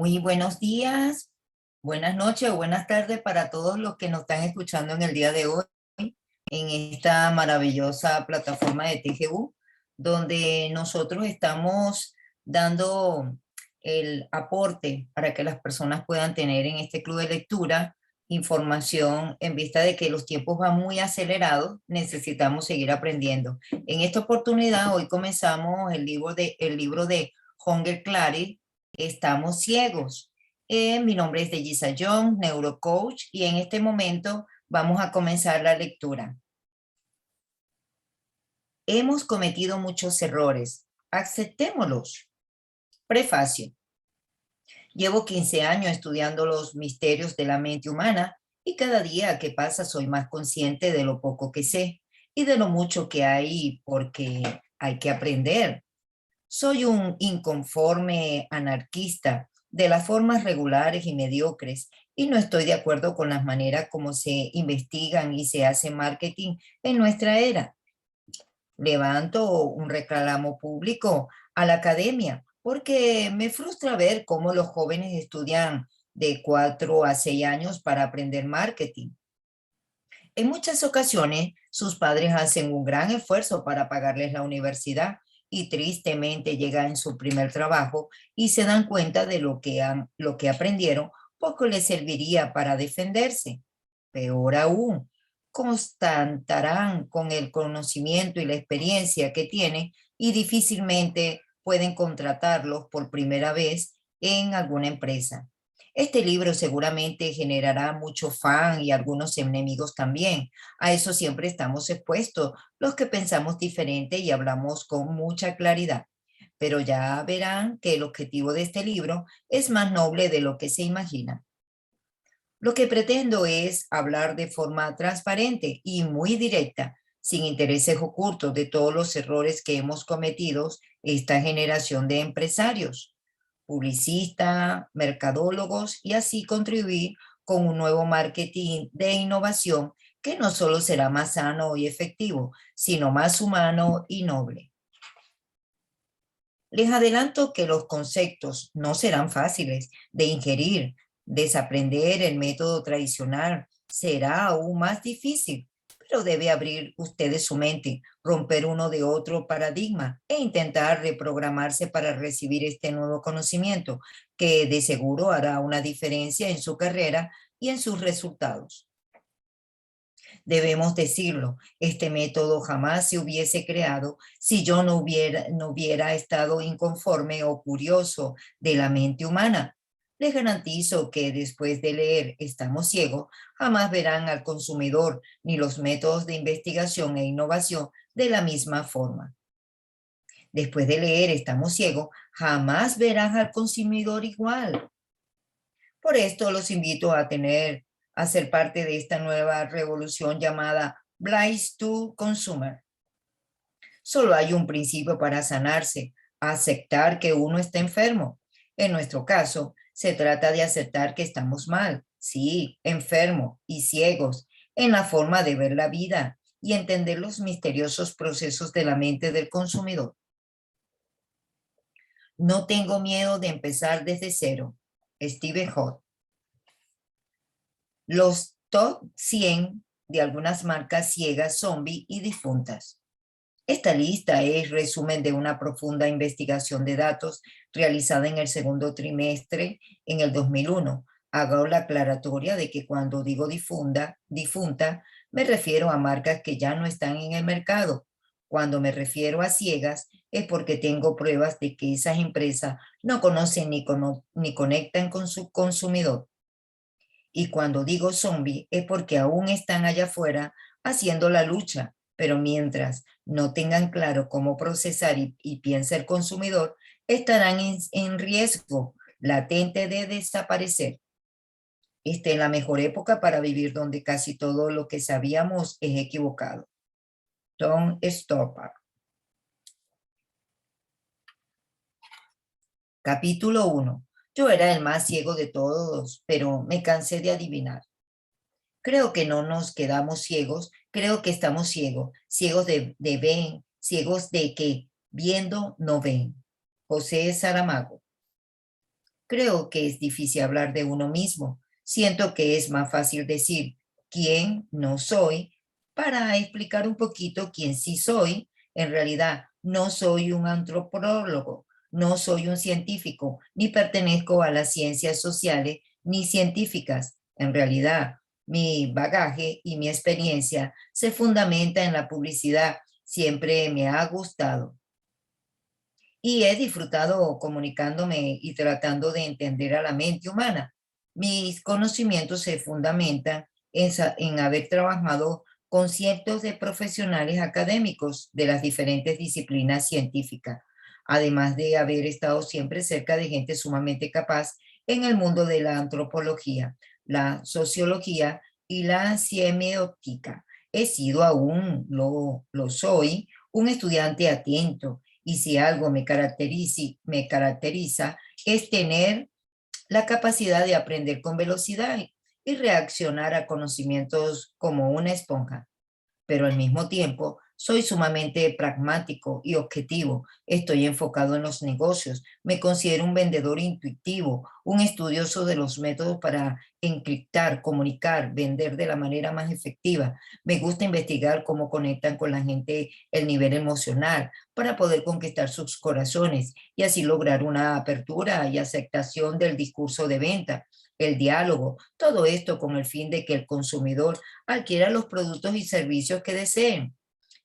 Muy buenos días, buenas noches o buenas tardes para todos los que nos están escuchando en el día de hoy en esta maravillosa plataforma de TGU, donde nosotros estamos dando el aporte para que las personas puedan tener en este club de lectura información en vista de que los tiempos van muy acelerados, necesitamos seguir aprendiendo. En esta oportunidad, hoy comenzamos el libro de Hunger Clarity, Estamos ciegos. Mi nombre es Dellisa Young, neurocoach, y en este momento vamos a comenzar la lectura. Hemos cometido muchos errores. Aceptémoslos. Prefacio. Llevo 15 años estudiando los misterios de la mente humana y cada día que pasa soy más consciente de lo poco que sé y de lo mucho que hay porque hay que aprender. Soy un inconforme anarquista de las formas regulares y mediocres y no estoy de acuerdo con las maneras como se investigan y se hace marketing en nuestra era. Levanto un reclamo público a la academia porque me frustra ver cómo los jóvenes estudian de 4 a 6 años para aprender marketing. En muchas ocasiones, sus padres hacen un gran esfuerzo para pagarles la universidad y tristemente llegan en su primer trabajo y se dan cuenta de lo que aprendieron, poco les serviría para defenderse. Peor aún, constatarán con el conocimiento y la experiencia que tienen y difícilmente pueden contratarlos por primera vez en alguna empresa. Este libro seguramente generará mucho fan y algunos enemigos también. A eso siempre estamos expuestos, los que pensamos diferente y hablamos con mucha claridad. Pero ya verán que el objetivo de este libro es más noble de lo que se imagina. Lo que pretendo es hablar de forma transparente y muy directa, sin intereses ocultos de todos los errores que hemos cometido esta generación de empresarios, publicistas, mercadólogos y así contribuir con un nuevo marketing de innovación que no solo será más sano y efectivo, sino más humano y noble. Les adelanto que los conceptos no serán fáciles de ingerir. Desaprender el método tradicional será aún más difícil, pero debe abrir ustedes su mente, romper uno de otro paradigma e intentar reprogramarse para recibir este nuevo conocimiento, que de seguro hará una diferencia en su carrera y en sus resultados. Debemos decirlo, este método jamás se hubiese creado si yo no hubiera estado inconforme o curioso de la mente humana. Les garantizo que después de leer Estamos ciegos, jamás verán al consumidor ni los métodos de investigación e innovación de la misma forma. Después de leer Estamos ciegos, jamás verán al consumidor igual. Por esto los invito a ser parte de esta nueva revolución llamada Blind to Consumer. Solo hay un principio para sanarse: aceptar que uno está enfermo. En nuestro caso, se trata de aceptar que estamos mal, sí, enfermos y ciegos en la forma de ver la vida y entender los misteriosos procesos de la mente del consumidor. No tengo miedo de empezar desde cero. Steve Jobs. Los top 100 de algunas marcas ciegas, zombie y difuntas. Esta lista es resumen de una profunda investigación de datos realizada en el segundo trimestre en el 2001. Hago la aclaratoria de que cuando digo difunta, me refiero a marcas que ya no están en el mercado. Cuando me refiero a ciegas, es porque tengo pruebas de que esas empresas no conocen ni conectan con su consumidor. Y cuando digo zombie es porque aún están allá afuera haciendo la lucha, pero mientras no tengan claro cómo procesar y piensa el consumidor, estarán en riesgo latente de desaparecer. Esta es la mejor época para vivir donde casi todo lo que sabíamos es equivocado. Tom Stoppard. Capítulo 1. Yo era el más ciego de todos, pero me cansé de adivinar. Creo que no nos quedamos ciegos, creo que estamos ciegos, ciegos de ven, ciegos de que viendo no ven. José Saramago. Creo que es difícil hablar de uno mismo. Siento que es más fácil decir quién no soy para explicar un poquito quién sí soy. En realidad, no soy un antropólogo, no soy un científico, ni pertenezco a las ciencias sociales ni científicas. En realidad, mi bagaje y mi experiencia se fundamenta en la publicidad. Siempre me ha gustado y he disfrutado comunicándome y tratando de entender a la mente humana. Mis conocimientos se fundamentan en haber trabajado con cientos de profesionales académicos de las diferentes disciplinas científicas, además de haber estado siempre cerca de gente sumamente capaz en el mundo de la antropología, la sociología y la semiótica. He sido aún, lo soy, un estudiante atento y si algo me caracteriza es tener la capacidad de aprender con velocidad y reaccionar a conocimientos como una esponja, pero al mismo tiempo soy sumamente pragmático y objetivo. Estoy enfocado en los negocios. Me considero un vendedor intuitivo, un estudioso de los métodos para encriptar, comunicar, vender de la manera más efectiva. Me gusta investigar cómo conectan con la gente el nivel emocional para poder conquistar sus corazones y así lograr una apertura y aceptación del discurso de venta, el diálogo, todo esto con el fin de que el consumidor adquiera los productos y servicios que deseen.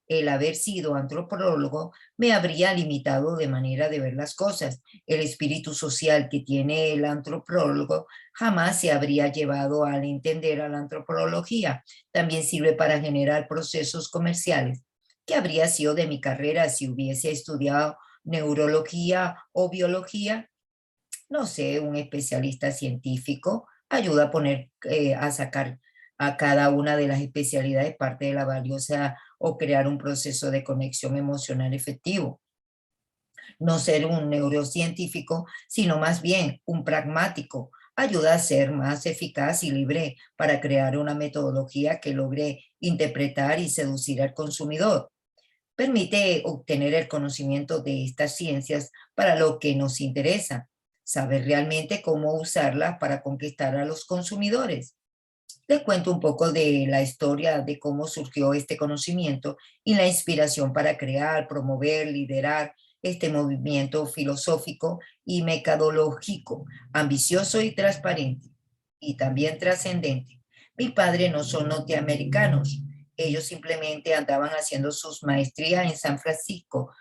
El haber sido antropólogo me habría limitado de manera de ver las cosas. El espíritu social que tiene el antropólogo jamás se habría llevado al entender a la antropología. También sirve para generar procesos comerciales. ¿Qué habría sido de mi carrera si hubiese estudiado neurología o biología? No sé, un especialista científico ayuda a poner, a sacar a cada una de las especialidades parte de la valiosa o crear un proceso de conexión emocional efectivo. No ser un neurocientífico, sino más bien un pragmático. Ayuda a ser más eficaz y libre para crear una metodología que logre interpretar y seducir al consumidor. Permite obtener el conocimiento de estas ciencias para lo que nos interesa, saber realmente cómo usarlas para conquistar a los consumidores. Les cuento un poco de la historia de cómo surgió este conocimiento y la inspiración para crear, promover, liderar este movimiento filosófico y metodológico, ambicioso y transparente, y también trascendente. Mi padre no son norteamericanos, ellos simplemente andaban haciendo sus maestrías en San Francisco,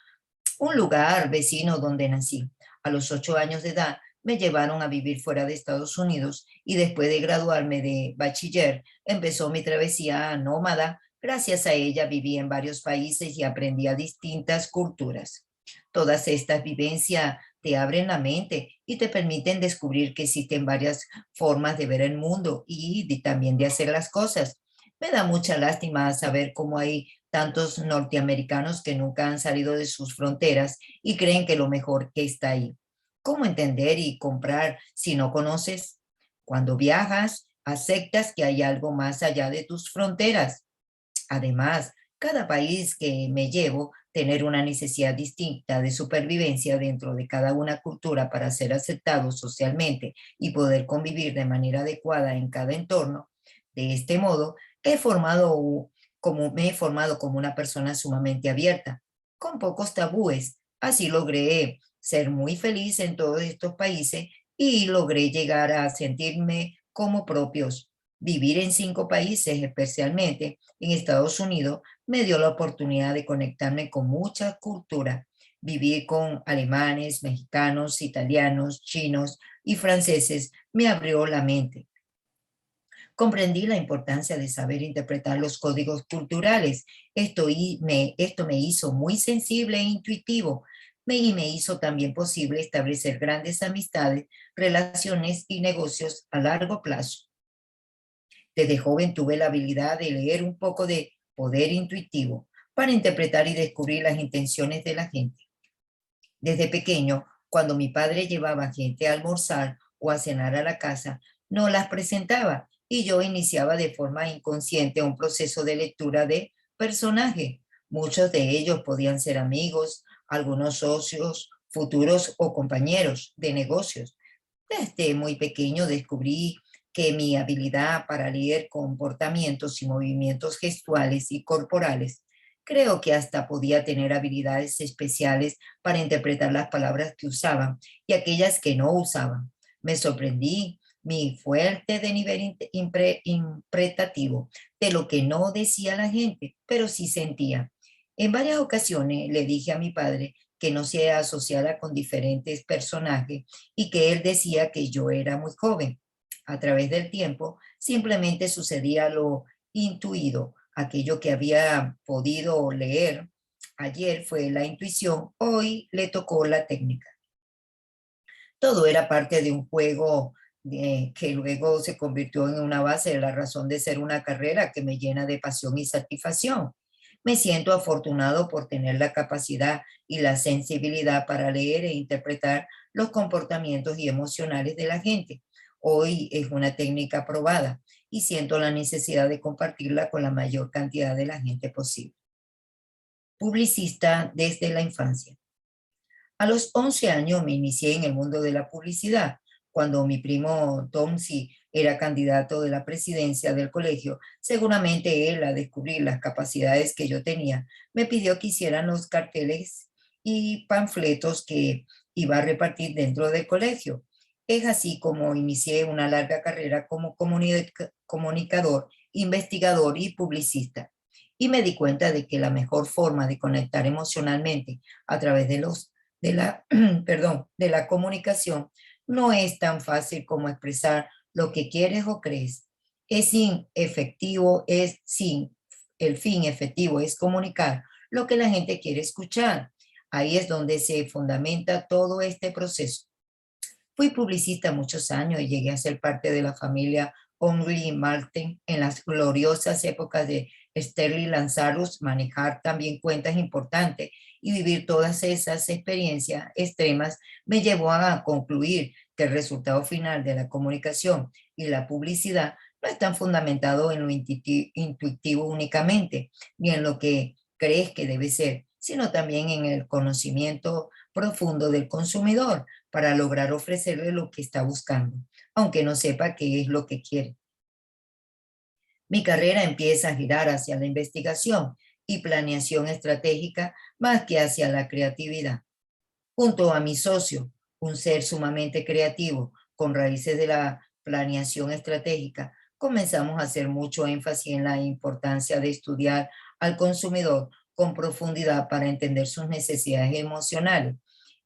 un lugar vecino donde nací. A los 8 años de edad me llevaron a vivir fuera de Estados Unidos y después de graduarme de bachiller empezó mi travesía nómada. Gracias a ella viví en varios países y aprendí a distintas culturas. Todas estas vivencias te abren la mente y te permiten descubrir que existen varias formas de ver el mundo y también de hacer las cosas. Me da mucha lástima saber cómo hay tantos norteamericanos que nunca han salido de sus fronteras y creen que lo mejor que está ahí. ¿Cómo entender y comprar si no conoces? Cuando viajas, aceptas que hay algo más allá de tus fronteras. Además, cada país que me llevo, tener una necesidad distinta de supervivencia dentro de cada una cultura para ser aceptado socialmente y poder convivir de manera adecuada en cada entorno. De este modo, me he formado como una persona sumamente abierta, con pocos tabúes. Así logré ser muy feliz en todos estos países y logré llegar a sentirme como propios. Vivir en 5 países, especialmente en Estados Unidos, me dio la oportunidad de conectarme con muchas culturas. Vivir con alemanes, mexicanos, italianos, chinos y franceses me abrió la mente. Comprendí la importancia de saber interpretar los códigos culturales. Esto me hizo muy sensible e intuitivo. Y me hizo también posible establecer grandes amistades, relaciones y negocios a largo plazo. Desde joven tuve la habilidad de leer un poco de poder intuitivo para interpretar y descubrir las intenciones de la gente. Desde pequeño, cuando mi padre llevaba gente a almorzar o a cenar a la casa, no las presentaba y yo iniciaba de forma inconsciente un proceso de lectura de personaje. Muchos de ellos podían ser amigos, algunos socios, futuros o compañeros de negocios. Desde muy pequeño descubrí que mi habilidad para leer comportamientos y movimientos gestuales y corporales, creo que hasta podía tener habilidades especiales para interpretar las palabras que usaban y aquellas que no usaban. Me sorprendí mi fuerte de nivel interpretativo de lo que no decía la gente, pero sí sentía. En varias ocasiones le dije a mi padre que no se asociara con diferentes personajes y que él decía que yo era muy joven. A través del tiempo, simplemente sucedía lo intuido, aquello que había podido leer. Ayer fue la intuición, hoy le tocó la técnica. Todo era parte de un juego que luego se convirtió en una base de la razón de ser una carrera que me llena de pasión y satisfacción. Me siento afortunado por tener la capacidad y la sensibilidad para leer e interpretar los comportamientos y emocionales de la gente. Hoy es una técnica probada y siento la necesidad de compartirla con la mayor cantidad de la gente posible. Publicista desde la infancia. A los 11 años me inicié en el mundo de la publicidad. Cuando mi primo Tomsi era candidato de la presidencia del colegio, seguramente él, a descubrir las capacidades que yo tenía, me pidió que hicieran los carteles y panfletos que iba a repartir dentro del colegio. Es así como inicié una larga carrera como comunicador, investigador y publicista. Y me di cuenta de que la mejor forma de conectar emocionalmente a través de la comunicación no es tan fácil como expresar lo que quieres o crees. El fin efectivo es comunicar lo que la gente quiere escuchar. Ahí es donde se fundamenta todo este proceso. Fui publicista muchos años y llegué a ser parte de la familia Only Martin en las gloriosas épocas de Sterling Lanzarus, manejar también cuentas importantes y vivir todas esas experiencias extremas me llevó a concluir que el resultado final de la comunicación y la publicidad no están fundamentados en lo intuitivo únicamente, ni en lo que crees que debe ser, sino también en el conocimiento profundo del consumidor para lograr ofrecerle lo que está buscando, aunque no sepa qué es lo que quiere. Mi carrera empieza a girar hacia la investigación y planeación estratégica más que hacia la creatividad. Junto a mi socio, un ser sumamente creativo, con raíces de la planeación estratégica, comenzamos a hacer mucho énfasis en la importancia de estudiar al consumidor con profundidad para entender sus necesidades emocionales.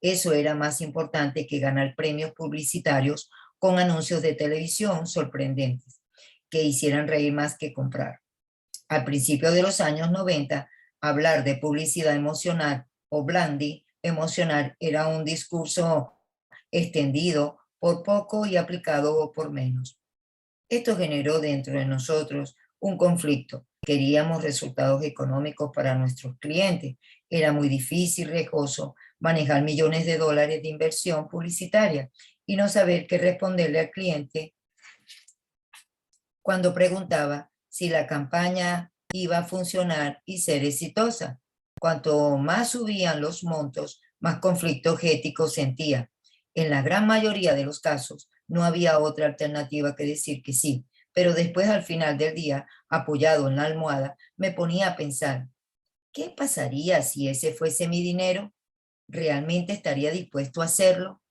Eso era más importante que ganar premios publicitarios con anuncios de televisión sorprendentes, que hicieran reír más que comprar. Al principio de los años 90, hablar de publicidad emocional o branding emocional era un discurso extendido por poco y aplicado por menos. Esto generó dentro de nosotros un conflicto. Queríamos resultados económicos para nuestros clientes. Era muy difícil, riesgoso, manejar millones de dólares de inversión publicitaria y no saber qué responderle al cliente cuando preguntaba si la campaña iba a funcionar y ser exitosa. Cuanto más subían los montos, más conflictos éticos sentía. En la gran mayoría de los casos, no había otra alternativa que decir que sí, pero después al final del día, apoyado en la almohada, me ponía a pensar, ¿qué pasaría si ese fuese mi dinero? ¿Realmente estaría dispuesto a hacerlo?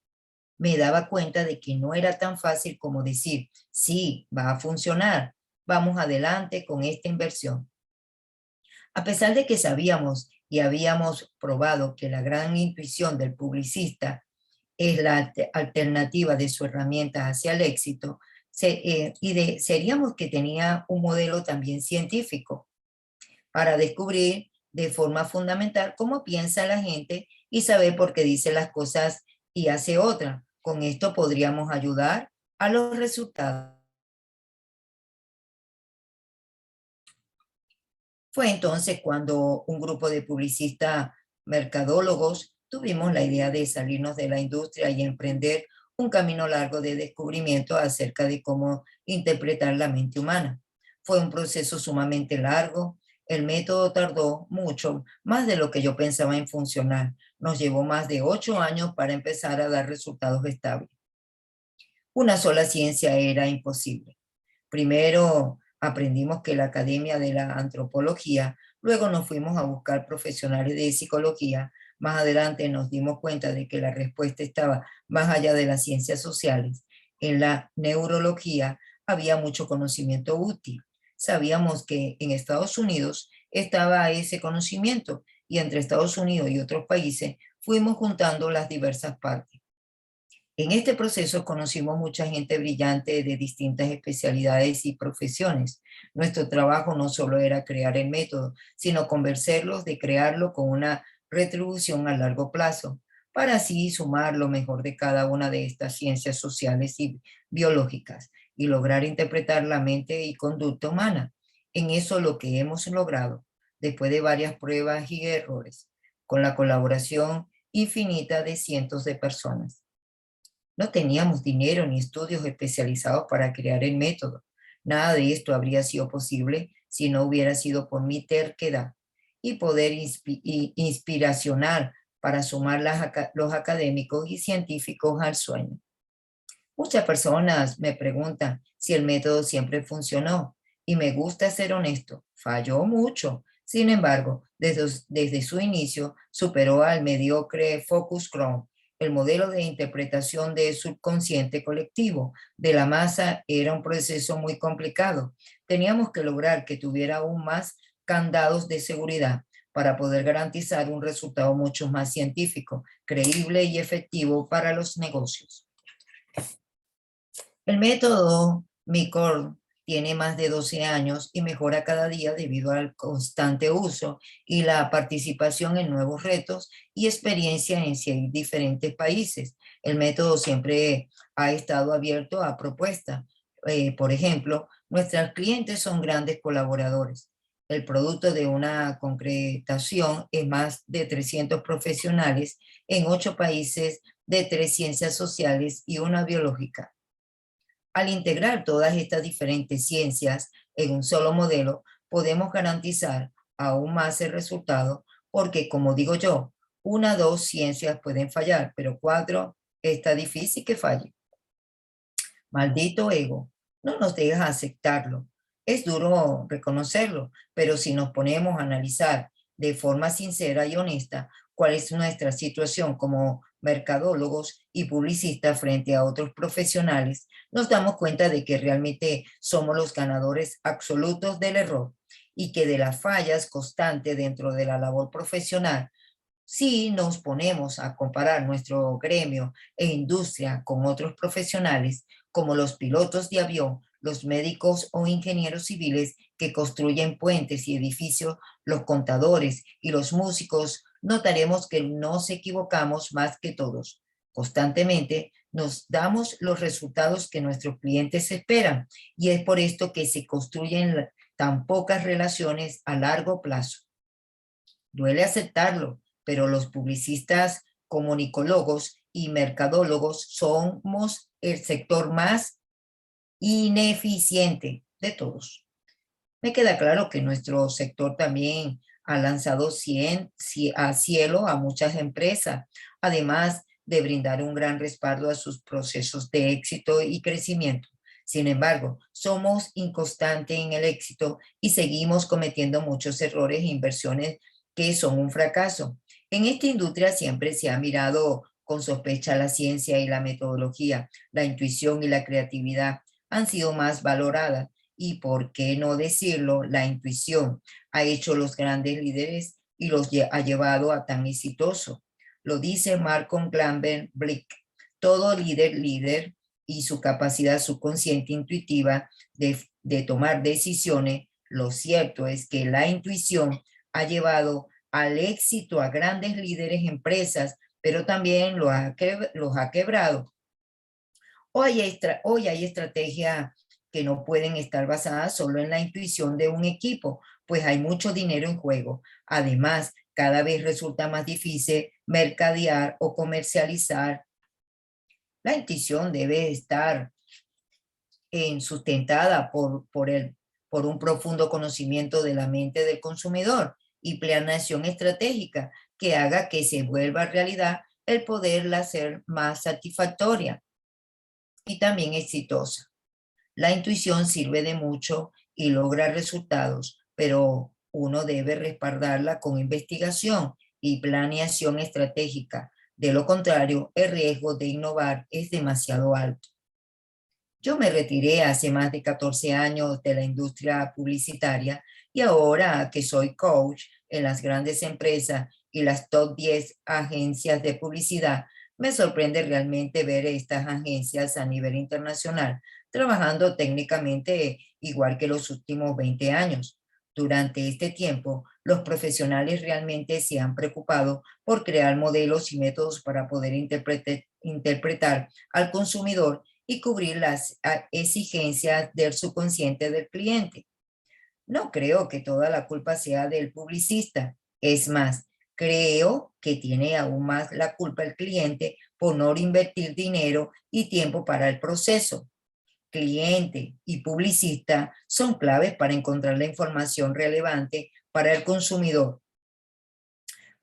Me daba cuenta de que no era tan fácil como decir, sí, va a funcionar, vamos adelante con esta inversión. A pesar de que sabíamos y habíamos probado que la gran intuición del publicista es la alternativa de su herramienta hacia el éxito, seríamos que tenía un modelo también científico para descubrir de forma fundamental cómo piensa la gente y saber por qué dice las cosas y hace otras. Con esto podríamos ayudar a los resultados. Fue entonces cuando un grupo de publicistas mercadólogos tuvimos la idea de salirnos de la industria y emprender un camino largo de descubrimiento acerca de cómo interpretar la mente humana. Fue un proceso sumamente largo. El método tardó mucho, más de lo que yo pensaba en funcionar. Nos llevó más de 8 años para empezar a dar resultados estables. Una sola ciencia era imposible. Primero aprendimos que la Academia de la Antropología, luego nos fuimos a buscar profesionales de psicología, más adelante nos dimos cuenta de que la respuesta estaba más allá de las ciencias sociales. En la neurología había mucho conocimiento útil. Sabíamos que en Estados Unidos estaba ese conocimiento y entre Estados Unidos y otros países fuimos juntando las diversas partes. En este proceso conocimos mucha gente brillante de distintas especialidades y profesiones. Nuestro trabajo no solo era crear el método, sino convencerlos de crearlo con una retribución a largo plazo, para así sumar lo mejor de cada una de estas ciencias sociales y biológicas y lograr interpretar la mente y conducta humana. En eso lo que hemos logrado, después de varias pruebas y errores, con la colaboración infinita de cientos de personas. No teníamos dinero ni estudios especializados para crear el método. Nada de esto habría sido posible si no hubiera sido por mi terquedad y poder inspiracional para sumar los académicos y científicos al sueño. Muchas personas me preguntan si el método siempre funcionó y me gusta ser honesto, falló mucho. Sin embargo, desde su inicio superó al mediocre Focus Chrome, el modelo de interpretación de subconsciente colectivo de la masa. Era un proceso muy complicado. Teníamos que lograr que tuviera aún más candados de seguridad para poder garantizar un resultado mucho más científico, creíble y efectivo para los negocios. El método MICOR tiene más de 12 años y mejora cada día debido al constante uso y la participación en nuevos retos y experiencias en 6 diferentes países. El método siempre ha estado abierto a propuestas. Por ejemplo, nuestros clientes son grandes colaboradores. El producto de una concretación es más de 300 profesionales en 8 países de 3 ciencias sociales y una biológica. Al integrar todas estas diferentes ciencias en un solo modelo, podemos garantizar aún más el resultado, porque como digo yo, 1 o 2 ciencias pueden fallar, pero 4 está difícil que falle. Maldito ego, no nos deja aceptarlo. Es duro reconocerlo, pero si nos ponemos a analizar de forma sincera y honesta cuál es nuestra situación como mercadólogos y publicistas frente a otros profesionales, nos damos cuenta de que realmente somos los ganadores absolutos del error y que de las fallas constantes dentro de la labor profesional, si nos ponemos a comparar nuestro gremio e industria con otros profesionales, como los pilotos de avión, los médicos o ingenieros civiles que construyen puentes y edificios, los contadores y los músicos, notaremos que nos equivocamos más que todos. Constantemente nos damos los resultados que nuestros clientes esperan y es por esto que se construyen tan pocas relaciones a largo plazo. Duele aceptarlo, pero los publicistas, comunicólogos y mercadólogos somos el sector más ineficiente de todos. Me queda claro que nuestro sector también ha lanzado a cielo a muchas empresas, además de brindar un gran respaldo a sus procesos de éxito y crecimiento. Sin embargo, somos inconstantes en el éxito y seguimos cometiendo muchos errores e inversiones que son un fracaso. En esta industria siempre se ha mirado con sospecha la ciencia y la metodología, la intuición y la creatividad han sido más valoradas y, por qué no decirlo, la intuición ha hecho los grandes líderes y los ha llevado a tan exitoso. Lo dice Malcolm Gladwell Blick, todo líder y su capacidad subconsciente intuitiva de tomar decisiones. Lo cierto es que la intuición ha llevado al éxito a grandes líderes, empresas, pero también los ha quebrado. Hoy hay estrategias que no pueden estar basadas solo en la intuición de un equipo, pues hay mucho dinero en juego. Además, cada vez resulta más difícil mercadear o comercializar. La intuición debe estar sustentada por un profundo conocimiento de la mente del consumidor y planeación estratégica que haga que se vuelva realidad el poderla hacer más satisfactoria. y también exitosa. La intuición sirve de mucho y logra resultados, pero uno debe respaldarla con investigación y planeación estratégica. De lo contrario, el riesgo de innovar es demasiado alto. Yo me retiré hace más de 14 años de la industria publicitaria y ahora que soy coach en las grandes empresas y las top 10 agencias de publicidad, me sorprende realmente ver estas agencias a nivel internacional trabajando técnicamente igual que los últimos 20 años. Durante este tiempo, los profesionales realmente se han preocupado por crear modelos y métodos para poder interpretar al consumidor y cubrir las exigencias del subconsciente del cliente. No creo que toda la culpa sea del publicista. Es más, creo que tiene aún más la culpa el cliente por no invertir dinero y tiempo para el proceso. Cliente y publicista son claves para encontrar la información relevante para el consumidor.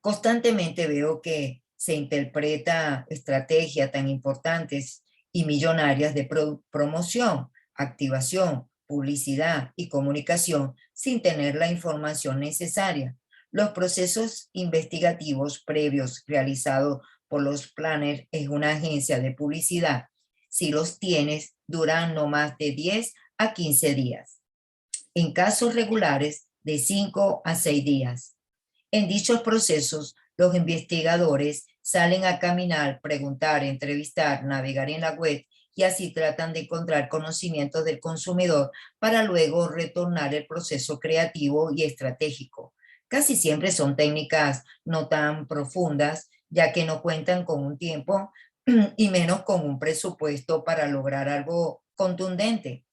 Constantemente veo que se interpreta estrategias tan importantes y millonarias de promoción, activación, publicidad y comunicación sin tener la información necesaria. Los procesos investigativos previos realizados por los planners en una agencia de publicidad, si los tienes, duran no más de 10 a 15 días. En casos regulares, de 5 a 6 días. En dichos procesos, los investigadores salen a caminar, preguntar, entrevistar, navegar en la web y así tratan de encontrar conocimientos del consumidor para luego retornar el proceso creativo y estratégico. Casi siempre son técnicas no tan profundas, ya que no cuentan con un tiempo y menos con un presupuesto para lograr algo contundente.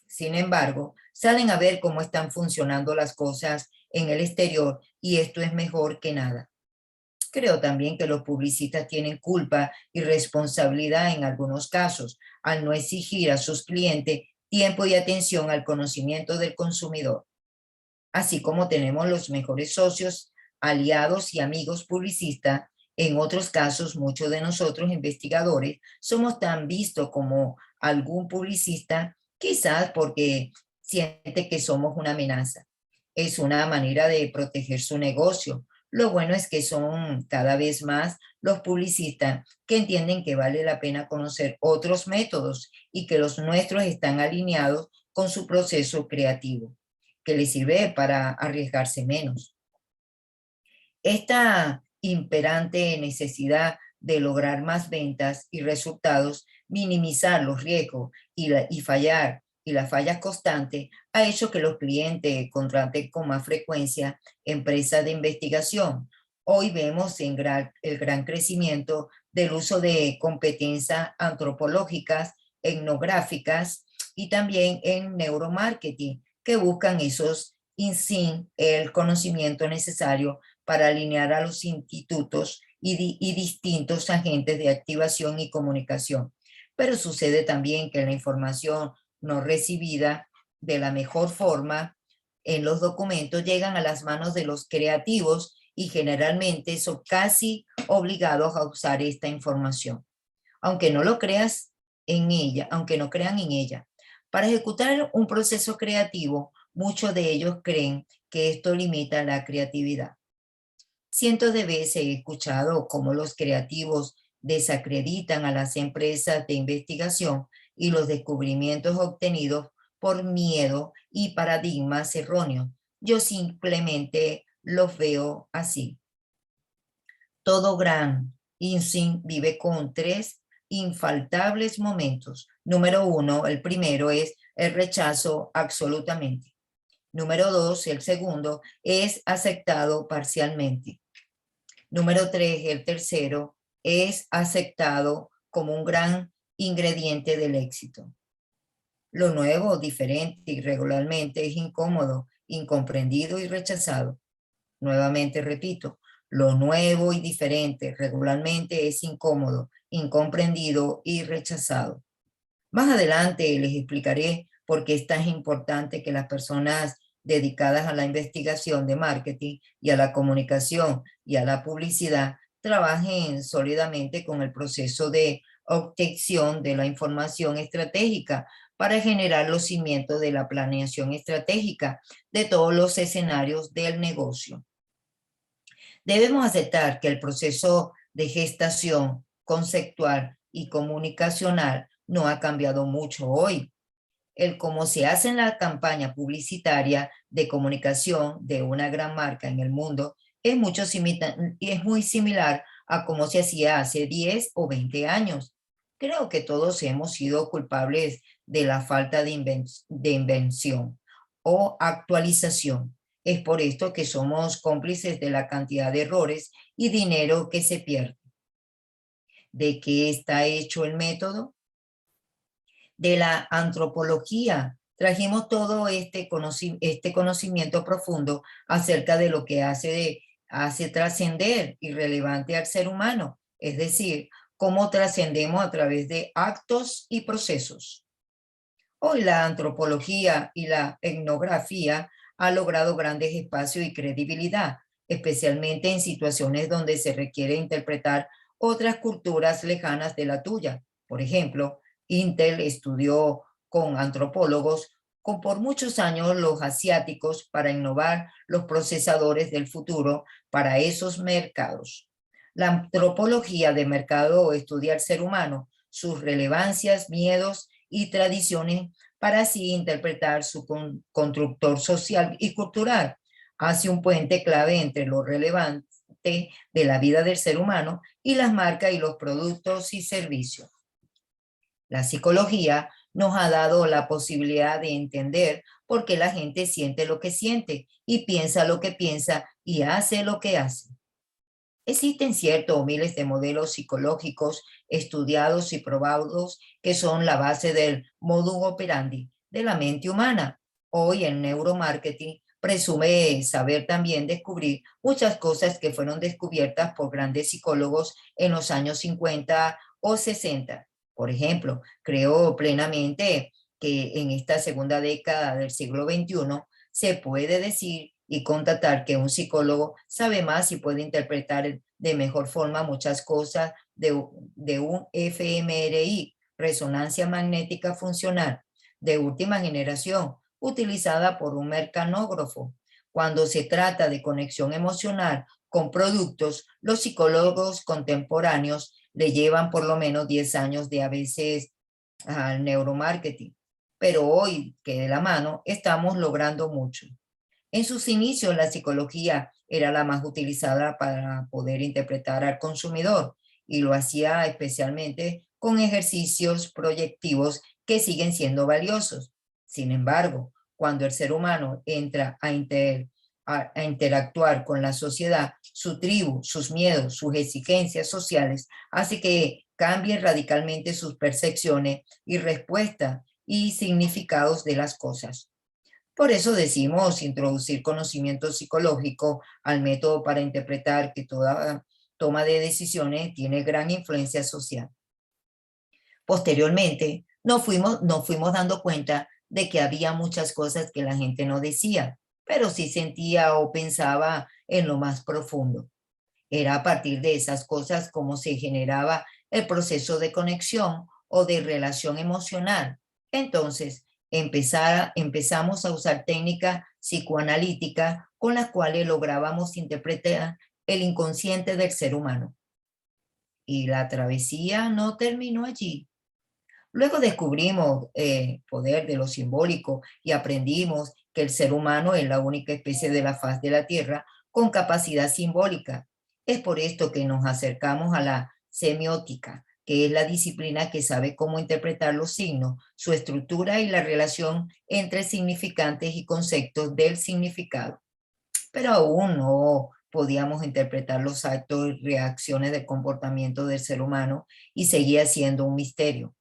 Sin embargo, salen a ver cómo están funcionando las cosas en el exterior y esto es mejor que nada. Creo también que los publicistas tienen culpa y responsabilidad en algunos casos al no exigir a sus clientes tiempo y atención al conocimiento del consumidor. Así como tenemos los mejores socios, aliados y amigos publicistas, en otros casos muchos de nosotros investigadores somos tan vistos como algún publicista, quizás porque siente que somos una amenaza. Es una manera de proteger su negocio. Lo bueno es que son cada vez más los publicistas que entienden que vale la pena conocer otros métodos y que los nuestros están alineados con su proceso creativo, que les sirve para arriesgarse menos. Esta imperante necesidad de lograr más ventas y resultados, minimizar los riesgos y fallar y las fallas constantes, ha hecho que los clientes contraten con más frecuencia empresas de investigación. Hoy vemos el gran crecimiento del uso de competencias antropológicas, etnográficas y también en neuromarketing, que buscan esos insights, el conocimiento necesario para alinear a los institutos y distintos agentes de activación y comunicación. Pero sucede también que la información no recibida de la mejor forma en los documentos llegan a las manos de los creativos y generalmente son casi obligados a usar esta información, aunque no lo creas en ella, aunque no crean en ella. Para ejecutar un proceso creativo, muchos de ellos creen que esto limita la creatividad. Cientos de veces he escuchado cómo los creativos desacreditan a las empresas de investigación y los descubrimientos obtenidos por miedo y paradigmas erróneos. Yo simplemente los veo así. Todo gran insight vive con 3 infaltables momentos. Número 1, el primero es el rechazo absolutamente. Número 2, el segundo, es aceptado parcialmente. Número 3, el tercero, es aceptado como un gran ingrediente del éxito. Lo nuevo, diferente y regularmente es incómodo, incomprendido y rechazado. Nuevamente repito, lo nuevo y diferente regularmente es incómodo, incomprendido y rechazado. Más adelante les explicaré por qué es tan importante que las personas dedicadas a la investigación de marketing y a la comunicación y a la publicidad trabajen sólidamente con el proceso de obtención de la información estratégica para generar los cimientos de la planeación estratégica de todos los escenarios del negocio. Debemos aceptar que el proceso de gestación conceptual y comunicacional no ha cambiado mucho hoy. El cómo se hace en la campaña publicitaria de comunicación de una gran marca en el mundo es, muy similar a cómo se hacía hace 10 o 20 años. Creo que todos hemos sido culpables de la falta de invención o actualización. Es por esto que somos cómplices de la cantidad de errores y dinero que se pierde. ¿De qué está hecho el método? De la antropología. Trajimos todo este conocimiento profundo acerca de lo que hace trascender y relevante al ser humano, es decir, cómo trascendemos a través de actos y procesos. Hoy la antropología y la etnografía han logrado grandes espacios y credibilidad, especialmente en situaciones donde se requiere interpretar otras culturas lejanas de la tuya. Por ejemplo, Intel estudió con antropólogos por muchos años los asiáticos para innovar los procesadores del futuro para esos mercados. La antropología de mercado estudia al ser humano, sus relevancias, miedos y tradiciones para así interpretar su constructor social y cultural. Hace un puente clave entre lo relevante de la vida del ser humano y las marcas y los productos y servicios. La psicología nos ha dado la posibilidad de entender por qué la gente siente lo que siente y piensa lo que piensa y hace lo que hace. Existen ciertos miles de modelos psicológicos estudiados y probados que son la base del modus operandi de la mente humana. Hoy el neuromarketing presume saber también descubrir muchas cosas que fueron descubiertas por grandes psicólogos en los años 50 o 60. Por ejemplo, creo plenamente que en esta segunda década del siglo XXI se puede decir y constatar que un psicólogo sabe más y puede interpretar de mejor forma muchas cosas de un fMRI, resonancia magnética funcional, de última generación, utilizada por un mecanógrafo. Cuando se trata de conexión emocional con productos, los psicólogos contemporáneos le llevan por lo menos 10 años de a veces al neuromarketing. Pero hoy, que de la mano, estamos logrando mucho. En sus inicios, la psicología era la más utilizada para poder interpretar al consumidor y lo hacía especialmente con ejercicios proyectivos que siguen siendo valiosos. Sin embargo, cuando el ser humano entra a interactuar con la sociedad, su tribu, sus miedos, sus exigencias sociales, hace que cambien radicalmente sus percepciones y respuestas y significados de las cosas. Por eso decimos introducir conocimiento psicológico al método para interpretar que toda toma de decisiones tiene gran influencia social. Posteriormente, nos fuimos dando cuenta de que había muchas cosas que la gente no decía, pero sí sentía o pensaba en lo más profundo. Era a partir de esas cosas como se generaba el proceso de conexión o de relación emocional. Entonces, empezamos a usar técnicas psicoanalíticas con las cuales lográbamos interpretar el inconsciente del ser humano. Y la travesía no terminó allí. Luego descubrimos el poder de lo simbólico y aprendimos que el ser humano es la única especie de la faz de la Tierra con capacidad simbólica. Es por esto que nos acercamos a la semiótica, que es la disciplina que sabe cómo interpretar los signos, su estructura y la relación entre significantes y conceptos del significado. Pero aún no podíamos interpretar los actos y reacciones del comportamiento del ser humano y seguía siendo un misterio.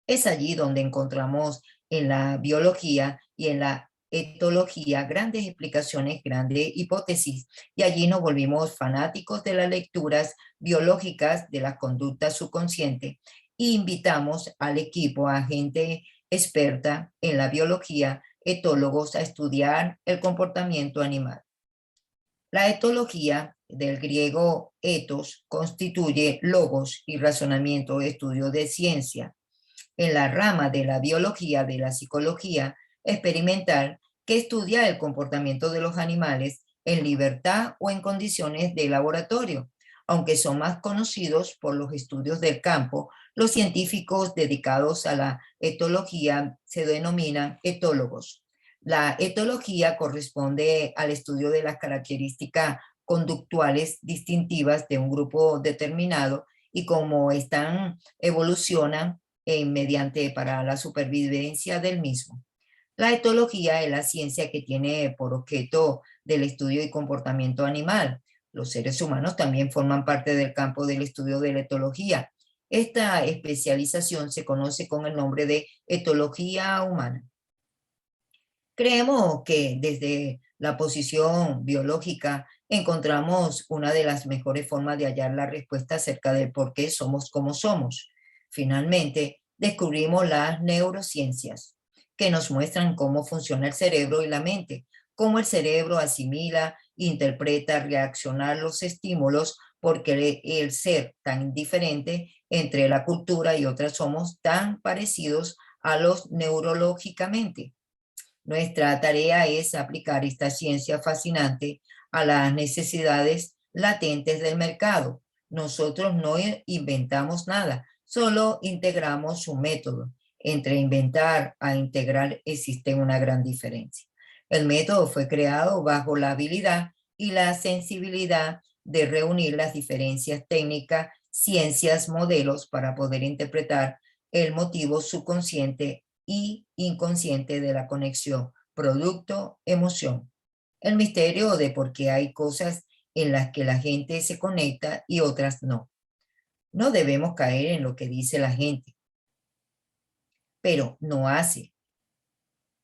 Es allí donde encontramos en la biología y en la etología grandes explicaciones, grandes hipótesis, y allí nos volvimos fanáticos de las lecturas biológicas de la conducta subconsciente e invitamos al equipo, a gente experta en la biología, etólogos, a estudiar el comportamiento animal. La etología del griego ethos, constituye logos y razonamiento, estudio de ciencia. En la rama de la biología, de la psicología experimental, que estudia el comportamiento de los animales en libertad o en condiciones de laboratorio. Aunque son más conocidos por los estudios del campo, los científicos dedicados a la etología se denominan etólogos. La etología corresponde al estudio de las características conductuales distintivas de un grupo determinado y cómo están, evolucionan mediante para la supervivencia del mismo. La etología es la ciencia que tiene por objeto del estudio y comportamiento animal. Los seres humanos también forman parte del campo del estudio de la etología. Esta especialización se conoce con el nombre de etología humana. Creemos que desde la posición biológica encontramos una de las mejores formas de hallar la respuesta acerca del por qué somos como somos. Finalmente, descubrimos las neurociencias, que nos muestran cómo funciona el cerebro y la mente, cómo el cerebro asimila, interpreta, reacciona a los estímulos, porque el ser tan diferente entre la cultura y otras somos tan parecidos a los neurológicamente. Nuestra tarea es aplicar esta ciencia fascinante a las necesidades latentes del mercado. Nosotros no inventamos nada, solo integramos un método. Entre inventar a integrar existe una gran diferencia. El método fue creado bajo la habilidad y la sensibilidad de reunir las diferencias técnicas, ciencias, modelos para poder interpretar el motivo subconsciente y inconsciente de la conexión producto-emoción. El misterio de por qué hay cosas en las que la gente se conecta y otras no. No debemos caer en lo que dice la gente, pero no hace.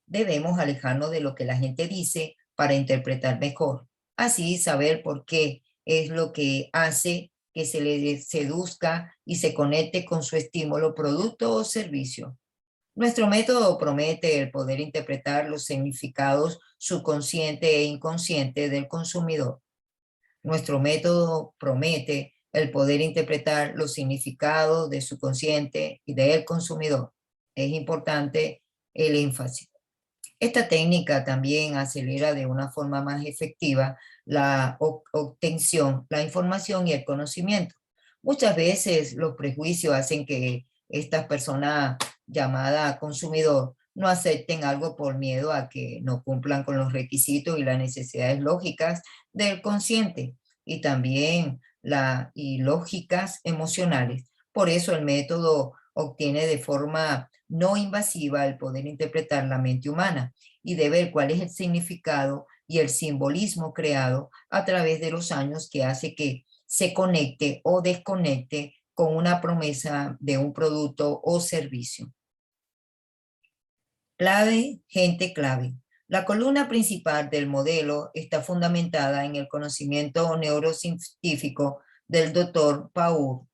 Debemos alejarnos de lo que la gente dice para interpretar mejor. Así saber por qué es lo que hace que se le seduzca y se conecte con su estímulo, producto o servicio. Nuestro método promete el poder interpretar los significados subconsciente e inconsciente del consumidor. Nuestro método promete el poder interpretar los significados de subconsciente y del consumidor. Es importante el énfasis. Esta técnica también acelera de una forma más efectiva la obtención, la información y el conocimiento. Muchas veces los prejuicios hacen que estas personas llamadas consumidor no acepten algo por miedo a que no cumplan con los requisitos y las necesidades lógicas del consciente y también y lógicas emocionales. Por eso el método obtiene de forma no invasiva el poder interpretar la mente humana y de ver cuál es el significado y el simbolismo creado a través de los años que hace que se conecte o desconecte con una promesa de un producto o servicio. Clave, gente clave. La columna principal del modelo está fundamentada en el conocimiento neurocientífico del doctor Paul.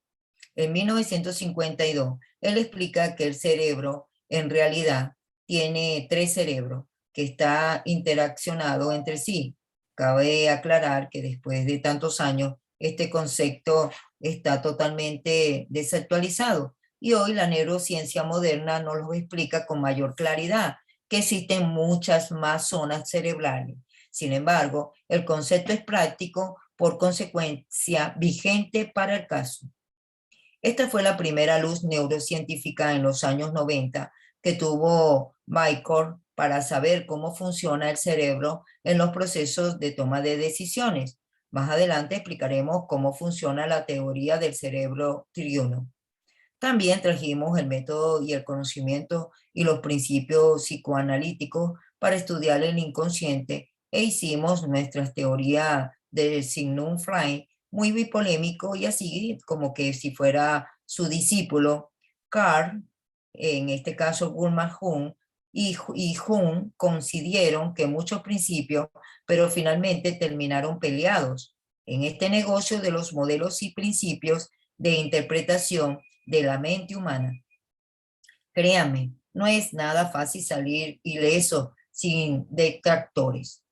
En 1952, él explica que el cerebro en realidad tiene tres cerebros que están interaccionados entre sí. Cabe aclarar que después de tantos años, este concepto está totalmente desactualizado y hoy la neurociencia moderna nos lo explica con mayor claridad, que existen muchas más zonas cerebrales. Sin embargo, el concepto es práctico, por consecuencia, vigente para el caso. Esta fue la primera luz neurocientífica en los años 90 que tuvo Michael para saber cómo funciona el cerebro en los procesos de toma de decisiones. Más adelante explicaremos cómo funciona la teoría del cerebro triuno. También trajimos el método y el conocimiento y los principios psicoanalíticos para estudiar el inconsciente e hicimos nuestras teorías del Sigmund Freud muy bipolémico y así como que si fuera su discípulo, Carl, en este caso Gustav Jung, y Jung coincidieron que muchos principios, pero finalmente terminaron peleados en este negocio de los modelos y principios de interpretación de la mente humana. Créanme, no es nada fácil salir ileso sin detractores.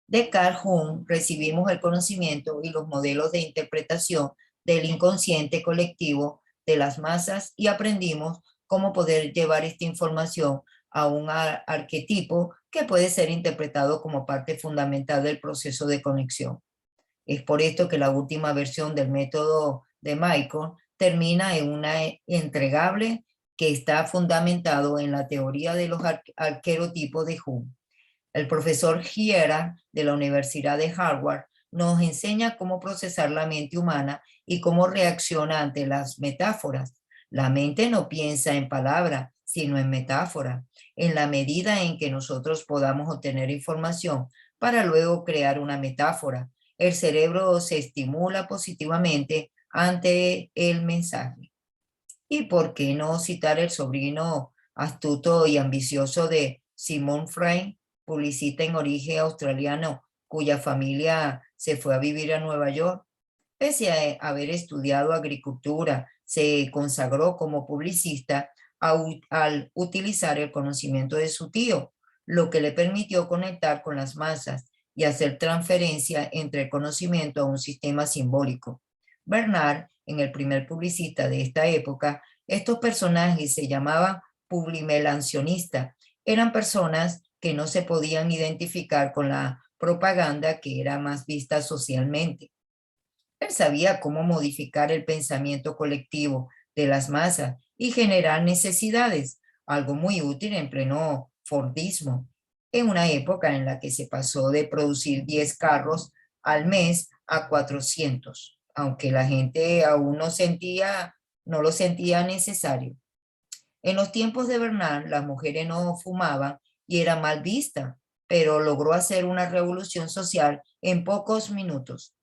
De Carl Jung recibimos el conocimiento y los modelos de interpretación del inconsciente colectivo de las masas y aprendimos cómo poder llevar esta información a un arquetipo que puede ser interpretado como parte fundamental del proceso de conexión. Es por esto que la última versión del método de Michael termina en una entregable que está fundamentado en la teoría de los arquetipos de Jung. El profesor Hiera de la Universidad de Harvard nos enseña cómo procesar la mente humana y cómo reacciona ante las metáforas. La mente no piensa en palabras, sino en metáfora, en la medida en que nosotros podamos obtener información para luego crear una metáfora. El cerebro se estimula positivamente ante el mensaje. ¿Y por qué no citar el sobrino astuto y ambicioso de Simon Frey, publicista en origen australiano, cuya familia se fue a vivir a Nueva York? Pese a haber estudiado agricultura, se consagró como publicista al utilizar el conocimiento de su tío, lo que le permitió conectar con las masas y hacer transferencia entre el conocimiento a un sistema simbólico. Bernard, en el primer publicista de esta época, estos personajes se llamaban publimelancionistas. Eran personas que no se podían identificar con la propaganda que era más vista socialmente. Él sabía cómo modificar el pensamiento colectivo de las masas y generar necesidades, algo muy útil en pleno Fordismo, en una época en la que se pasó de producir 10 carros al mes a 400, aunque la gente aún no lo sentía necesario. En los tiempos de Bernard, las mujeres no fumaban y era mal vista, pero logró hacer una revolución social en pocos minutos.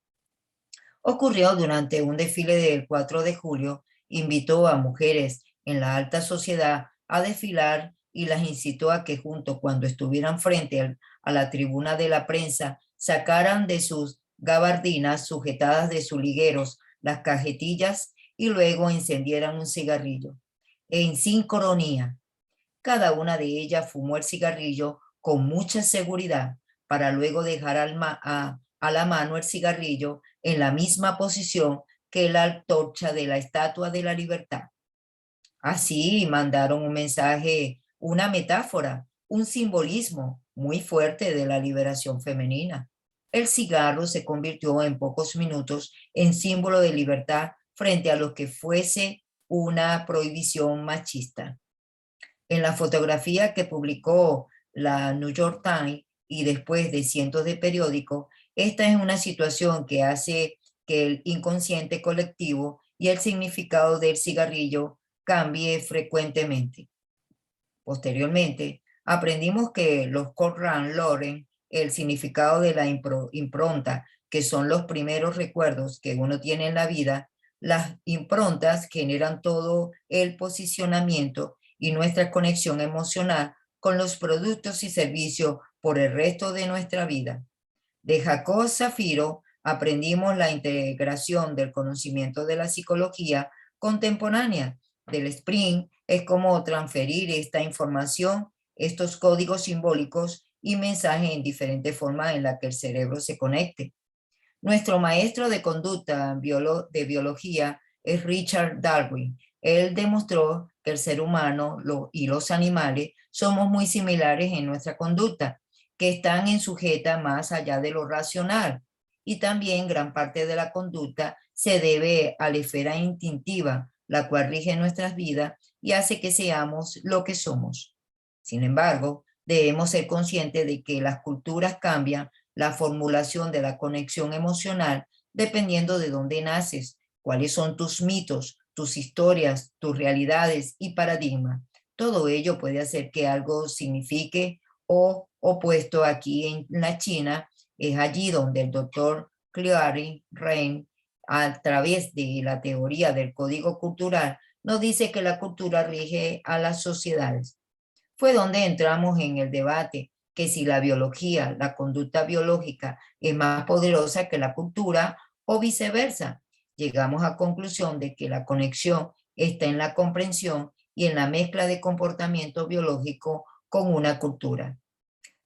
Ocurrió durante un desfile del 4 de julio, invitó a mujeres en la alta sociedad a desfilar y las incitó a que junto cuando estuvieran frente a la tribuna de la prensa sacaran de sus gabardinas sujetadas de sus ligueros las cajetillas y luego encendieran un cigarrillo. En sincronía, cada una de ellas fumó el cigarrillo con mucha seguridad para luego dejar a la mano el cigarrillo en la misma posición que la antorcha de la Estatua de la Libertad. Así mandaron un mensaje, una metáfora, un simbolismo muy fuerte de la liberación femenina. El cigarro se convirtió en pocos minutos en símbolo de libertad frente a lo que fuese una prohibición machista. En la fotografía que publicó la New York Times y después de cientos de periódicos, esta es una situación que hace que el inconsciente colectivo y el significado del cigarrillo cambie frecuentemente. Posteriormente, aprendimos que los Cochrane Loren, el significado de la impronta, que son los primeros recuerdos que uno tiene en la vida, las improntas generan todo el posicionamiento y nuestra conexión emocional con los productos y servicios por el resto de nuestra vida. De Jacob Zafiro aprendimos la integración del conocimiento de la psicología contemporánea. Del Spring es como transferir esta información, estos códigos simbólicos y mensajes en diferentes formas en las que el cerebro se conecte. Nuestro maestro de conducta de biología es Richard Darwin. Él demostró que el ser humano y los animales somos muy similares en nuestra conducta, que están en sujeta más allá de lo racional. Y también gran parte de la conducta se debe a la esfera instintiva, la cual rige nuestras vidas y hace que seamos lo que somos. Sin embargo, debemos ser conscientes de que las culturas cambian la formulación de la conexión emocional dependiendo de dónde naces, cuáles son tus mitos, tus historias, tus realidades y paradigmas. Todo ello puede hacer que algo signifique o opuesto. Aquí en la China es allí donde el doctor Clary Rein, a través de la teoría del código cultural, nos dice que la cultura rige a las sociedades. Fue donde entramos en el debate que si la biología, la conducta biológica es más poderosa que la cultura o viceversa. Llegamos a conclusión de que la conexión está en la comprensión y en la mezcla de comportamiento biológico con una cultura.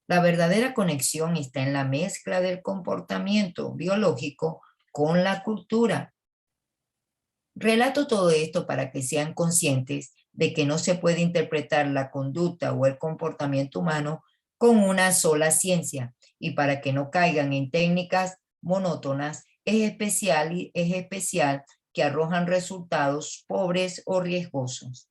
La verdadera conexión está en la mezcla del comportamiento biológico con la cultura. Relato todo esto para que sean conscientes de que no se puede interpretar la conducta o el comportamiento humano con una sola ciencia y para que no caigan en técnicas monótonas, es especial que arrojan resultados pobres o riesgosos.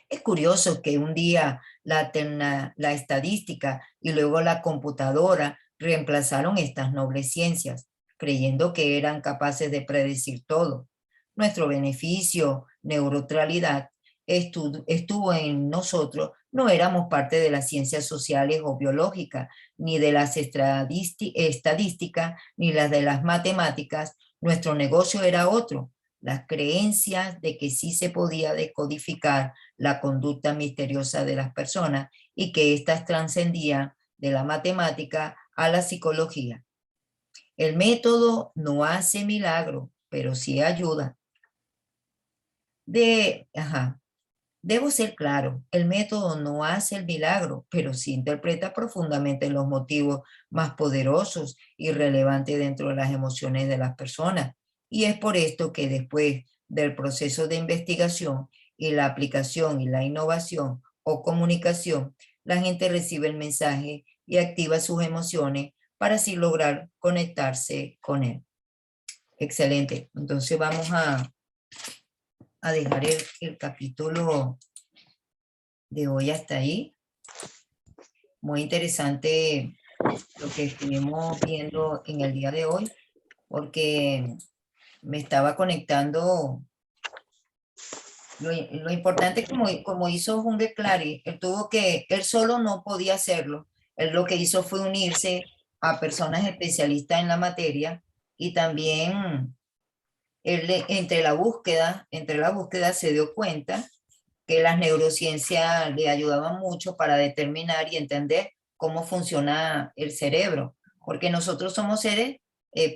Es curioso que un día la estadística y luego la computadora reemplazaron estas nobles ciencias, creyendo que eran capaces de predecir todo. Nuestro beneficio, neutralidad, estuvo en nosotros. No éramos parte de las ciencias sociales o biológicas, ni de las estadísticas, ni las de las matemáticas. Nuestro negocio era otro, las creencias de que sí se podía decodificar la conducta misteriosa de las personas y que éstas trascendían de la matemática a la psicología. El método no hace milagro, pero sí ayuda. Debo ser claro, el método no hace el milagro, pero sí interpreta profundamente los motivos más poderosos y relevantes dentro de las emociones de las personas. Y es por esto que después del proceso de investigación y la aplicación y la innovación o comunicación, la gente recibe el mensaje y activa sus emociones para así lograr conectarse con él. Excelente. Entonces vamos a dejar el capítulo de hoy hasta ahí. Muy interesante lo que estuvimos viendo en el día de hoy, porque me estaba conectando. Lo importante, como hizo Hunger Clary, él solo no podía hacerlo. Él lo que hizo fue unirse a personas especialistas en la materia y también entre la búsqueda se dio cuenta que las neurociencias le ayudaban mucho para determinar y entender cómo funciona el cerebro, porque nosotros somos seres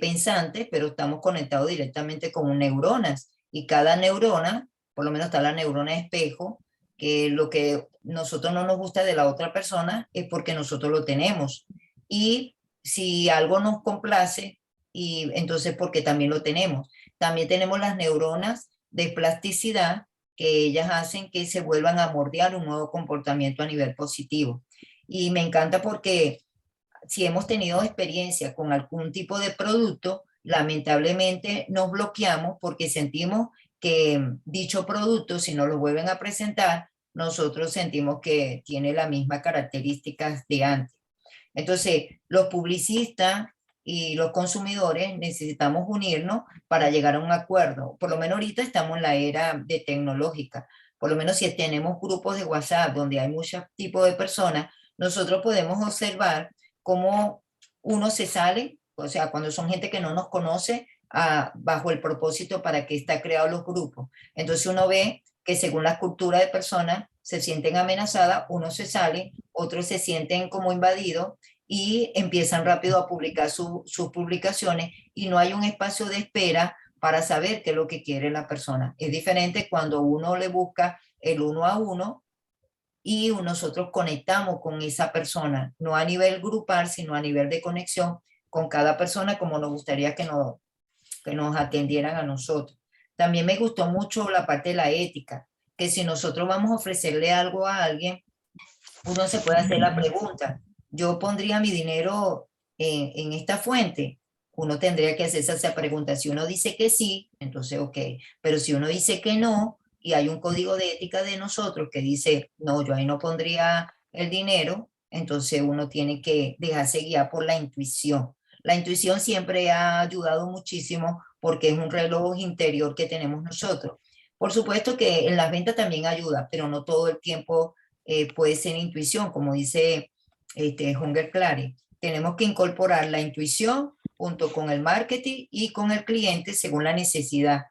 pensantes, pero estamos conectados directamente con neuronas, y cada neurona, por lo menos está la neurona espejo, que lo que nosotros no nos gusta de la otra persona es porque nosotros lo tenemos, y si algo nos complace, y entonces porque también lo tenemos. También tenemos las neuronas de plasticidad, que ellas hacen que se vuelvan a moldear un nuevo comportamiento a nivel positivo. Y me encanta porque si hemos tenido experiencia con algún tipo de producto, lamentablemente nos bloqueamos porque sentimos que dicho producto, si nos lo vuelven a presentar, nosotros sentimos que tiene las mismas características de antes. Entonces, los publicistas y los consumidores necesitamos unirnos para llegar a un acuerdo. Por lo menos ahorita estamos en la era de tecnológica. Por lo menos si tenemos grupos de WhatsApp donde hay muchos tipos de personas, nosotros podemos observar cómo uno se sale, o sea, cuando son gente que no nos conoce, bajo el propósito para que está creado los grupos. Entonces uno ve que según la cultura de personas se sienten amenazadas, uno se sale, otros se sienten como invadidos y empiezan rápido a publicar sus publicaciones y no hay un espacio de espera para saber qué es lo que quiere la persona. Es diferente cuando uno le busca el uno a uno y nosotros conectamos con esa persona, no a nivel grupal, sino a nivel de conexión con cada persona como nos gustaría que nos atendieran a nosotros. También me gustó mucho la parte de la ética, que si nosotros vamos a ofrecerle algo a alguien, uno se puede hacer la pregunta, yo pondría mi dinero en esta fuente. Uno tendría que hacerse esa pregunta. Si uno dice que sí, entonces ok, pero si uno dice que no, y hay un código de ética de nosotros que dice, no, yo ahí no pondría el dinero, entonces uno tiene que dejarse guiar por la intuición. La intuición siempre ha ayudado muchísimo porque es un reloj interior que tenemos nosotros. Por supuesto que en las ventas también ayuda, pero no todo el tiempo puede ser intuición, como dice Hunger Clary. Tenemos que incorporar la intuición junto con el marketing y con el cliente según la necesidad.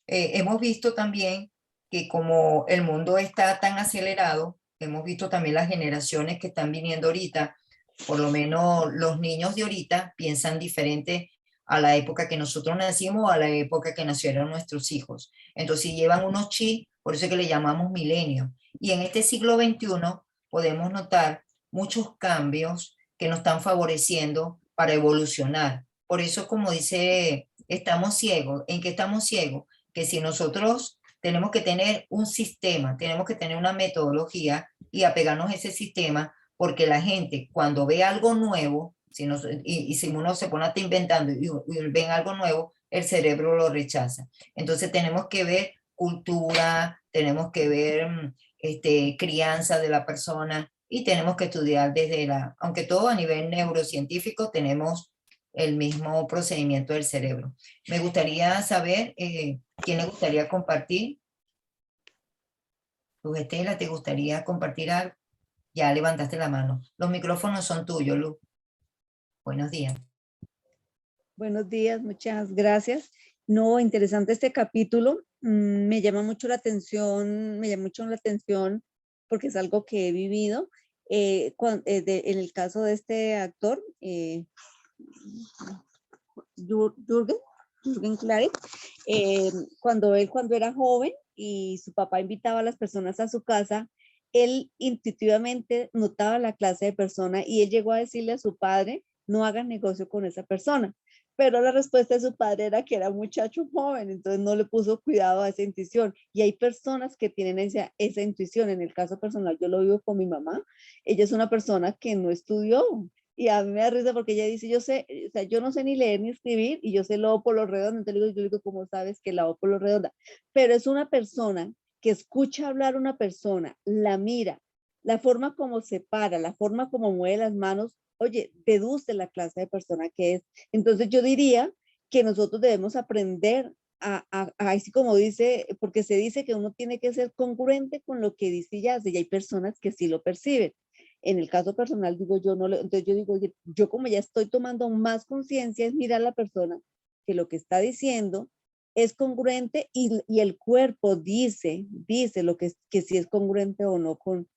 Hemos visto también que como el mundo está tan acelerado, hemos visto también las generaciones que están viniendo ahorita, por lo menos los niños de ahorita piensan diferente a la época que nosotros nacimos o a la época que nacieron nuestros hijos. Entonces llevan unos chips, por eso es que le llamamos milenio. Y en este siglo XXI podemos notar muchos cambios que nos están favoreciendo para evolucionar. Por eso, como dice, estamos ciegos. ¿En qué estamos ciegos? Que si nosotros tenemos que tener un sistema, tenemos que tener una metodología y apegarnos a ese sistema, porque la gente cuando ve algo nuevo, y si uno se pone a estar inventando y ven algo nuevo, el cerebro lo rechaza. Entonces tenemos que ver cultura, tenemos que ver crianza de la persona y tenemos que estudiar desde aunque todo a nivel neurocientífico tenemos el mismo procedimiento del cerebro. Me gustaría saber, ¿quién le gustaría compartir? Luz Estela, ¿te gustaría compartir algo? Ya levantaste la mano. Los micrófonos son tuyos, Luz. Buenos días. Buenos días, muchas gracias. No, interesante este capítulo. Me llama mucho la atención, porque es algo que he vivido. En el caso de este actor, Jürgen Klarik, cuando era joven y su papá invitaba a las personas a su casa, él intuitivamente notaba la clase de persona y él llegó a decirle a su padre, no hagan negocio con esa persona. Pero la respuesta de su padre era que era un muchacho joven, entonces no le puso cuidado a esa intuición. Y hay personas que tienen esa intuición. En el caso personal, yo lo vivo con mi mamá. Ella es una persona que no estudió, y a mí me da risa porque ella dice, yo sé, o sea, yo no sé ni leer ni escribir y yo sé la O por lo redondo. Entonces yo le digo, ¿cómo sabes que la O por lo redonda? Pero es una persona que escucha hablar a una persona, la mira, la forma como se para, la forma como mueve las manos, oye, deduce la clase de persona que es. Entonces yo diría que nosotros debemos aprender así como dice, porque se dice que uno tiene que ser congruente con lo que dice y hace, y hay personas que sí lo perciben. En el caso personal, digo yo, no, entonces yo digo, oye, yo como ya estoy tomando más conciencia, es mirar a la persona que lo que está diciendo es congruente y el cuerpo dice lo que si es congruente o no con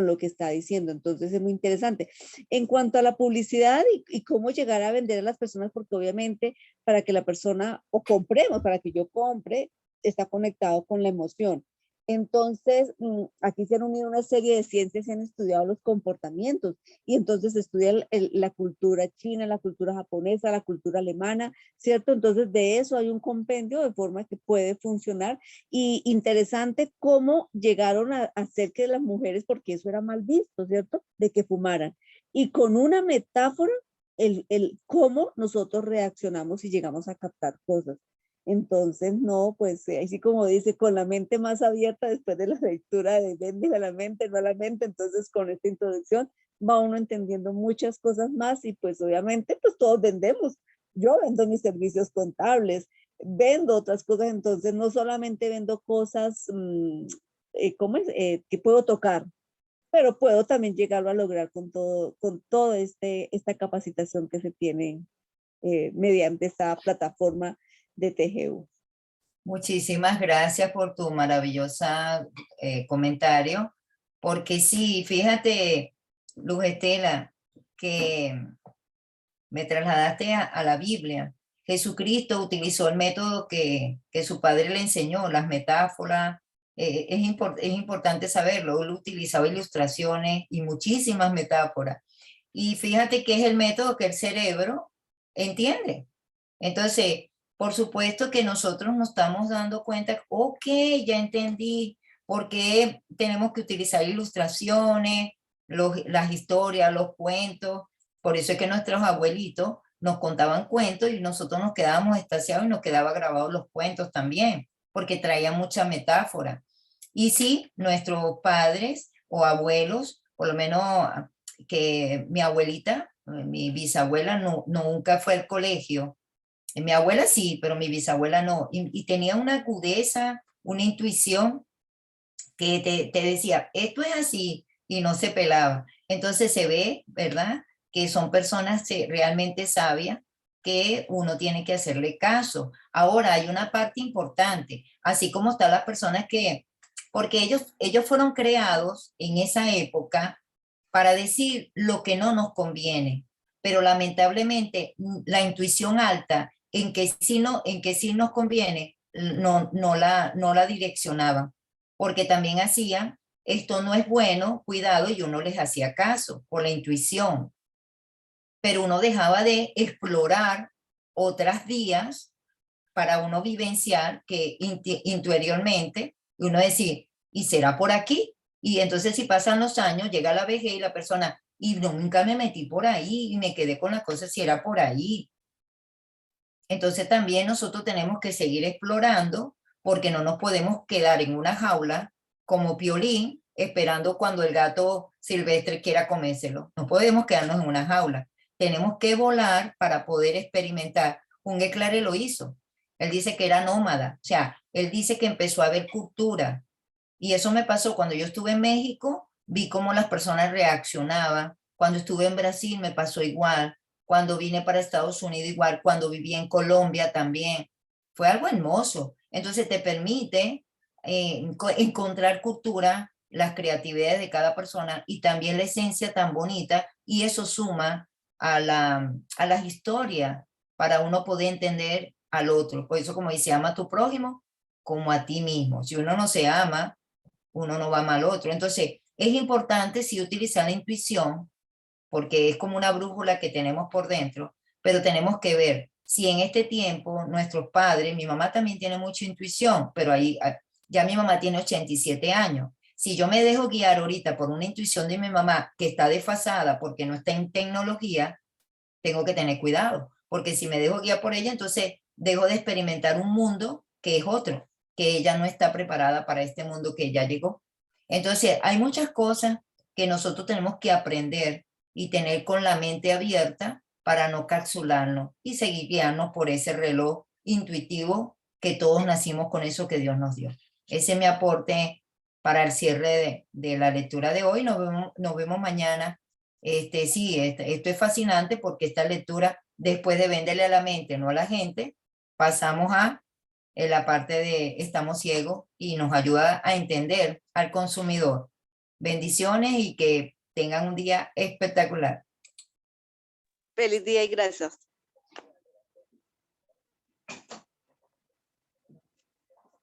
lo que está diciendo. Entonces es muy interesante. En cuanto a la publicidad y cómo llegar a vender a las personas, porque obviamente para que la persona, o compremos, para que yo compre, está conectado con la emoción. Entonces, aquí se han unido una serie de ciencias y han estudiado los comportamientos. Y entonces se estudia la cultura china, la cultura japonesa, la cultura alemana, ¿cierto? Entonces, de eso hay un compendio de forma que puede funcionar. Y interesante cómo llegaron a hacer que las mujeres, porque eso era mal visto, ¿cierto? De que fumaran. Y con una metáfora, cómo nosotros reaccionamos y llegamos a captar cosas. Entonces, no, pues así como dice, con la mente más abierta después de la lectura de Bendiga la mente, no la mente, entonces con esta introducción va uno entendiendo muchas cosas más y pues obviamente pues todos vendemos. Yo vendo mis servicios contables, vendo otras cosas, entonces no solamente vendo cosas, ¿cómo es? Que puedo tocar, pero puedo también llegarlo a lograr con todo esta capacitación que se tiene mediante esta plataforma de TGU. Muchísimas gracias por tu maravillosa comentario, porque sí, fíjate, Luz Estela, que me trasladaste a la Biblia. Jesucristo utilizó el método que su padre le enseñó, las metáforas. Es importante saberlo. Él utilizaba ilustraciones y muchísimas metáforas. Y fíjate que es el método que el cerebro entiende. Entonces, por supuesto que nosotros nos estamos dando cuenta, ok, ya entendí por qué tenemos que utilizar ilustraciones, las historias, los cuentos. Por eso es que nuestros abuelitos nos contaban cuentos y nosotros nos quedábamos extasiados y nos quedaba grabados los cuentos también, porque traían mucha metáfora. Y sí, nuestros padres o abuelos, por lo menos que mi abuelita, mi bisabuela nunca fue al colegio. Mi abuela sí, pero mi bisabuela no. Y tenía una agudeza, una intuición que te decía, esto es así, y no se pelaba. Entonces se ve, ¿verdad? Que son personas realmente sabias que uno tiene que hacerle caso. Ahora hay una parte importante, así como están las personas porque ellos fueron creados en esa época para decir lo que no nos conviene, pero lamentablemente la intuición alta en que sí nos conviene, no la direccionaban, porque también hacían esto no es bueno, cuidado, y uno les hacía caso por la intuición, pero uno dejaba de explorar otras vías para uno vivenciar que interiormente uno decía, ¿y será por aquí? Y entonces si pasan los años, llega la vejez y la persona, y nunca me metí por ahí y me quedé con la cosa si era por ahí. Entonces también nosotros tenemos que seguir explorando porque no nos podemos quedar en una jaula como Piolín esperando cuando el gato silvestre quiera comérselo. No podemos quedarnos en una jaula. Tenemos que volar para poder experimentar. Un Eclare lo hizo. Él dice que era nómada. O sea, él dice que empezó a ver cultura. Y eso me pasó cuando yo estuve en México, vi cómo las personas reaccionaban. Cuando estuve en Brasil me pasó igual. Cuando vine para Estados Unidos igual. Cuando viví en Colombia también. Fue algo hermoso. Entonces te permite encontrar cultura, las creatividades de cada persona y también la esencia tan bonita. Y eso suma a las historias para uno poder entender al otro. Por eso, como dice, ama a tu prójimo como a ti mismo. Si uno no se ama, uno no va mal al otro. Entonces, es importante sí utilizar la intuición, porque es como una brújula que tenemos por dentro, pero tenemos que ver si en este tiempo nuestros padres, mi mamá también tiene mucha intuición, pero ahí ya mi mamá tiene 87 años. Si yo me dejo guiar ahorita por una intuición de mi mamá que está desfasada porque no está en tecnología, tengo que tener cuidado, porque si me dejo guiar por ella, entonces dejo de experimentar un mundo que es otro, que ella no está preparada para este mundo que ella llegó. Entonces, hay muchas cosas que nosotros tenemos que aprender y tener con la mente abierta para no capsularnos y seguir guiarnos por ese reloj intuitivo que todos nacimos con eso que Dios nos dio. Ese es mi aporte para el cierre de la lectura de hoy. Nos vemos mañana. Sí, esto es fascinante porque esta lectura, después de venderle a la mente, no a la gente, pasamos a la parte de estamos ciegos y nos ayuda a entender al consumidor. Bendiciones y que tengan un día espectacular. Feliz día y gracias.